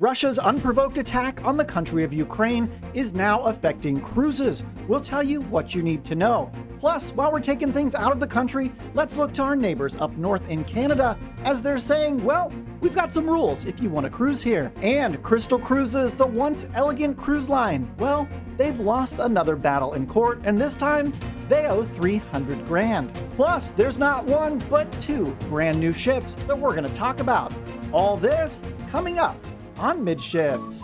Russia's unprovoked attack on the country of Ukraine is now affecting cruises. We'll tell you what you need to know. Plus, while we're taking things out of the country, let's look to our neighbors up north in Canada, as they're saying, well, we've got some rules if you want to cruise here. And Crystal Cruises, the once elegant cruise line, well, they've lost another battle in court, and this time they owe $300 grand. Plus, there's not one, but two brand new ships that we're going to talk about. All this coming up on Midships.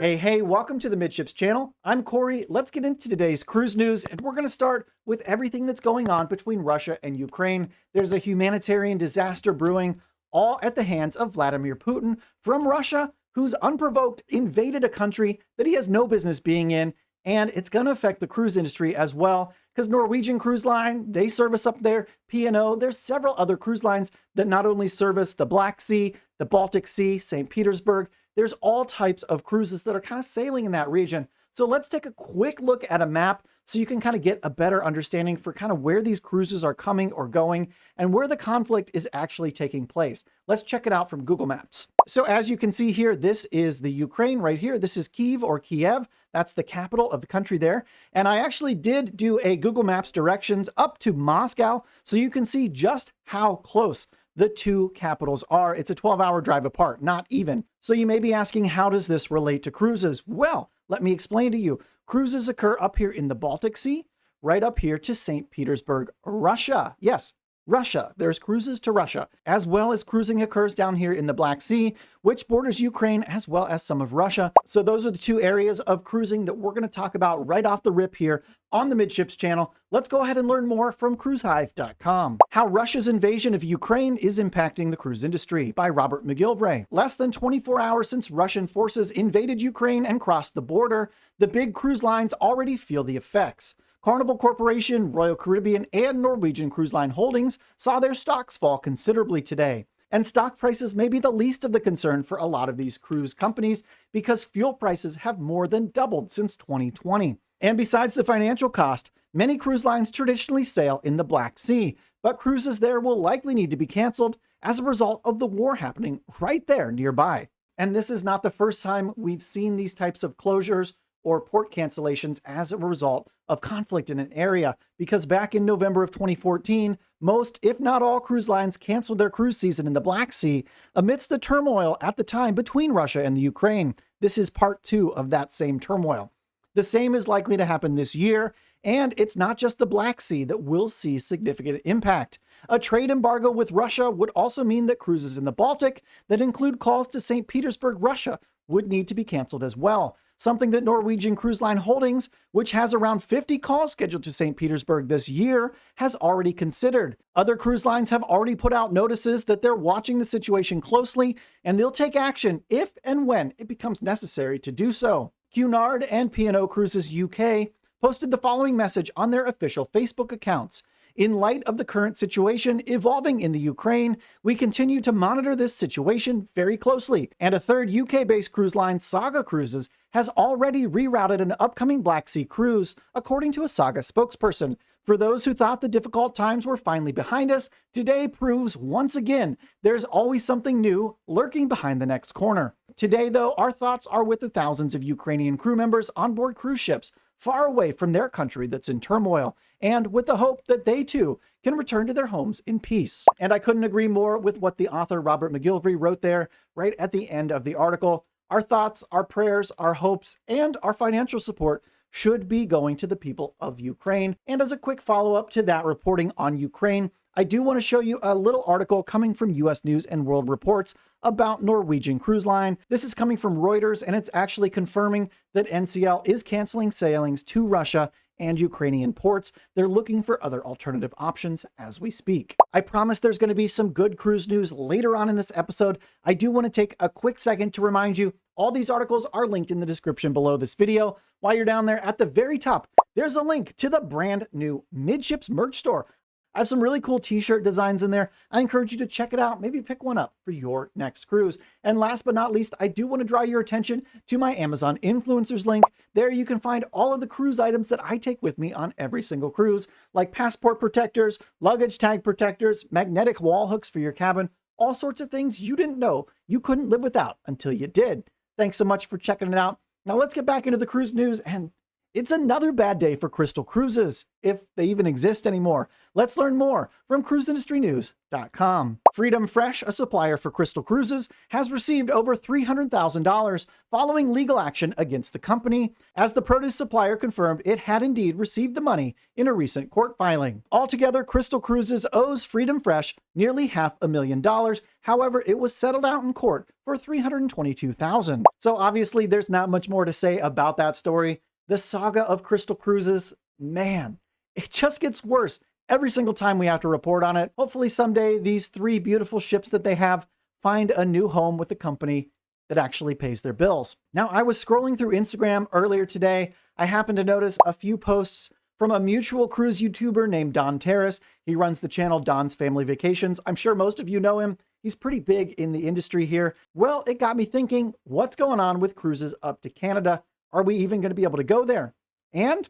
Hey, welcome to the Midships channel. I'm Corey. Let's get into today's cruise news, and we're going to start with everything that's going on between Russia and Ukraine. There's a humanitarian disaster brewing, all at the hands of Vladimir Putin from Russia, who's unprovoked invaded a country that he has no business being in, and it's going to affect the cruise industry as well, because Norwegian Cruise Line, they service up there, P&O. There's several other cruise lines that not only service the Black Sea, the Baltic Sea, St. Petersburg. There's all types of cruises that are kind of sailing in that region. So let's take a quick look at a map so you can kind of get a better understanding for kind of where these cruises are coming or going and where the conflict is actually taking place. Let's check it out from Google Maps. So as you can see here, this is the Ukraine right here. This is Kiev or Kiev. That's the capital of the country there. And I actually did do a Google Maps directions up to Moscow so you can see just how close the two capitals are. It's a 12-hour drive apart, not even. So you may be asking, how does this relate to cruises? Well, let me explain to you. Cruises occur up here in the Baltic Sea, right up here to St. Petersburg, Russia. Yes, Russia. There's cruises to Russia, as well as cruising occurs down here in the Black Sea, which borders Ukraine as well as some of Russia. So those are the two areas of cruising that we're going to talk about right off the rip here on the Midships channel. Let's go ahead and learn more from cruisehive.com. How Russia's invasion of Ukraine is impacting the cruise industry by Robert McGillivray. Less than 24 hours since Russian forces invaded Ukraine and crossed the border, the big cruise lines already feel the effects. Carnival Corporation, Royal Caribbean, and Norwegian Cruise Line Holdings saw their stocks fall considerably today. And stock prices may be the least of the concern for a lot of these cruise companies because fuel prices have more than doubled since 2020. And besides the financial cost, many cruise lines traditionally sail in the Black Sea, but cruises there will likely need to be canceled as a result of the war happening right there nearby. And this is not the first time we've seen these types of closures or port cancellations as a result of conflict in an area, because back in November of 2014, most, if not all, cruise lines canceled their cruise season in the Black Sea amidst the turmoil at the time between Russia and the Ukraine. This is part two of that same turmoil. The same is likely to happen this year, and it's not just the Black Sea that will see significant impact. A trade embargo with Russia would also mean that cruises in the Baltic that include calls to St. Petersburg, Russia, would need to be canceled as well. Something that Norwegian Cruise Line Holdings, which has around 50 calls scheduled to St. Petersburg this year, has already considered. Other cruise lines have already put out notices that they're watching the situation closely, and they'll take action if and when it becomes necessary to do so. Cunard and P&O Cruises UK posted the following message on their official Facebook accounts. In light of the current situation evolving in the Ukraine, we continue to monitor this situation very closely. And a third UK-based cruise line, Saga Cruises, has already rerouted an upcoming Black Sea cruise, according to a Saga spokesperson. For those who thought the difficult times were finally behind us, today proves once again there's always something new lurking behind the next corner. Today, though, our thoughts are with the thousands of Ukrainian crew members on board cruise ships, far away from their country that's in turmoil, and with the hope that they too can return to their homes in peace. And I couldn't agree more with what the author Robert McGillivray wrote there right at the end of the article. Our thoughts, our prayers, our hopes, and our financial support should be going to the people of Ukraine. And as a quick follow-up to that reporting on Ukraine, I do want to show you a little article coming from US News and World Reports about Norwegian Cruise Line. This is coming from Reuters, and it's actually confirming that NCL is canceling sailings to Russia and Ukrainian ports. They're looking for other alternative options as we speak. I promise there's going to be some good cruise news later on in this episode. I do want to take a quick second to remind you, all these articles are linked in the description below this video. While you're down there at the very top, there's a link to the brand new Midships merch store. I have some really cool t-shirt designs in there. I encourage you to check it out. Maybe pick one up for your next cruise. And last but not least, I do want to draw your attention to my Amazon influencers link. There you can find all of the cruise items that I take with me on every single cruise, like passport protectors, luggage tag protectors, magnetic wall hooks for your cabin, all sorts of things you didn't know you couldn't live without until you did. Thanks so much for checking it out. Now let's get back into the cruise news, and it's another bad day for Crystal Cruises, if they even exist anymore. Let's learn more from cruiseindustrynews.com. Freedom Fresh, a supplier for Crystal Cruises, has received over $300,000 following legal action against the company, as the produce supplier confirmed it had indeed received the money in a recent court filing. Altogether, Crystal Cruises owes Freedom Fresh nearly $500,000. However, it was settled out in court for $322,000. So obviously, there's not much more to say about that story. The saga of Crystal Cruises, man, it just gets worse every single time we have to report on it. Hopefully someday these 3 beautiful ships that they have find a new home with the company that actually pays their bills. Now, I was scrolling through Instagram earlier today. I happened to notice a few posts from a mutual cruise YouTuber named Don Terrace. He runs the channel Don's Family Vacations. I'm sure most of you know him. He's pretty big in the industry here. Well, it got me thinking, what's going on with cruises up to Canada? Are we even going to be able to go there? And,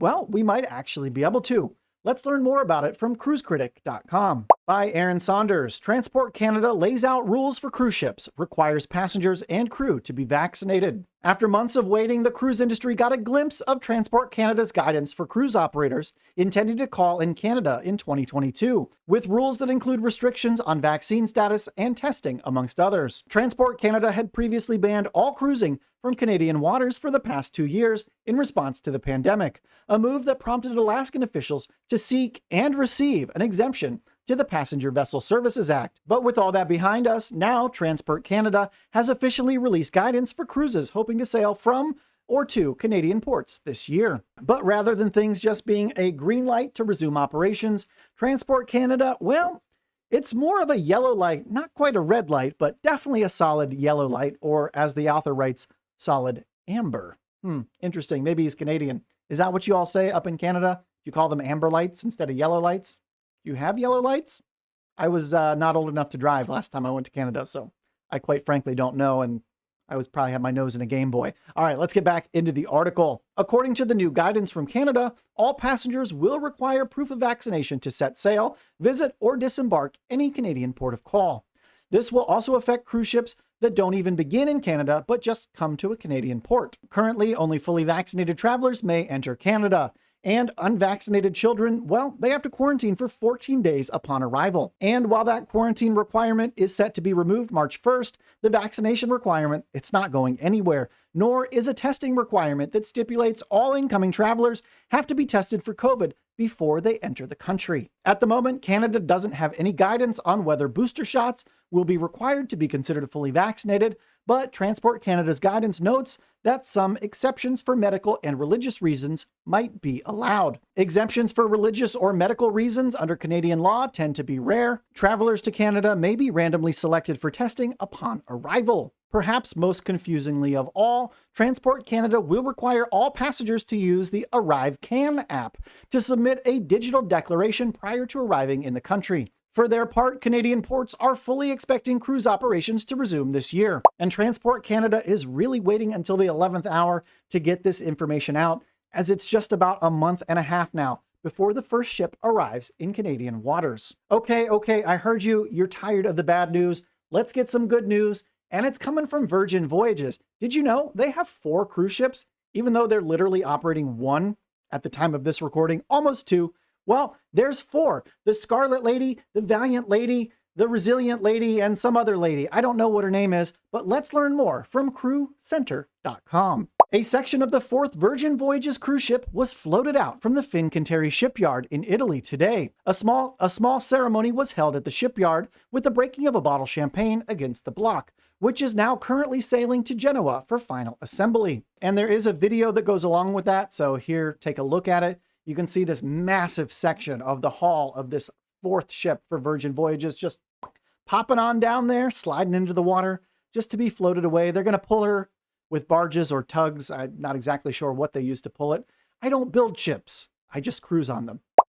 well, we might actually be able to. Let's learn more about it from cruisecritic.com. By Aaron Saunders, Transport Canada lays out rules for cruise ships, requires passengers and crew to be vaccinated. After months of waiting, the cruise industry got a glimpse of Transport Canada's guidance for cruise operators intended to call in Canada in 2022, with rules that include restrictions on vaccine status and testing, amongst others. Transport Canada had previously banned all cruising from Canadian waters for the past 2 years in response to the pandemic, a move that prompted Alaskan officials to seek and receive an exemption to the Passenger Vessel Services Act. But with all that behind us, now Transport Canada has officially released guidance for cruises hoping to sail from or to Canadian ports this year. But rather than things just being a green light to resume operations, Transport Canada, well, it's more of a yellow light, not quite a red light, but definitely a solid yellow light, or as the author writes, solid amber. Interesting. Maybe he's Canadian. Is that what you all say up in Canada? You call them amber lights instead of yellow lights? You have yellow lights? I was not old enough to drive last time I went to Canada, so I quite frankly don't know, and I was probably had my nose in a Game Boy. All right, let's get back into the article. According to the new guidance from Canada, all passengers will require proof of vaccination to set sail, visit, or disembark any Canadian port of call. This will also affect cruise ships that don't even begin in Canada, but just come to a Canadian port. Currently, only fully vaccinated travelers may enter Canada. And unvaccinated children, well, they have to quarantine for 14 days upon arrival. And while that quarantine requirement is set to be removed March 1st, the vaccination requirement, it's not going anywhere, nor is a testing requirement that stipulates all incoming travelers have to be tested for COVID before they enter the country. At the moment, Canada doesn't have any guidance on whether booster shots will be required to be considered fully vaccinated, but Transport Canada's guidance notes that some exceptions for medical and religious reasons might be allowed. Exemptions for religious or medical reasons under Canadian law tend to be rare. Travelers to Canada may be randomly selected for testing upon arrival. Perhaps most confusingly of all, Transport Canada will require all passengers to use the Arrive Can app to submit a digital declaration prior to arriving in the country. For their part, Canadian ports are fully expecting cruise operations to resume this year, and Transport Canada is really waiting until the 11th hour to get this information out, as it's just about a month and a half now before the first ship arrives in Canadian waters. Okay, I heard you. You're tired of the bad news. Let's get some good news, and it's coming from Virgin Voyages. Did you know they have 4 cruise ships, even though they're literally operating 1 at the time of this recording, almost 2. Well, there's 4. The Scarlet Lady, the Valiant Lady, the Resilient Lady, and some other lady. I don't know what her name is, but let's learn more from crewcenter.com. A section of the 4th Virgin Voyages cruise ship was floated out from the Fincantieri shipyard in Italy today. A small ceremony was held at the shipyard with the breaking of a bottle of champagne against the block, which is now currently sailing to Genoa for final assembly. And there is a video that goes along with that, so here, take a look at it. You can see this massive section of the hull of this 4th ship for Virgin Voyages just popping on down there, sliding into the water, just to be floated away. They're going to pull her with barges or tugs. I'm not exactly sure what they use to pull it. I don't build ships. I just cruise on them.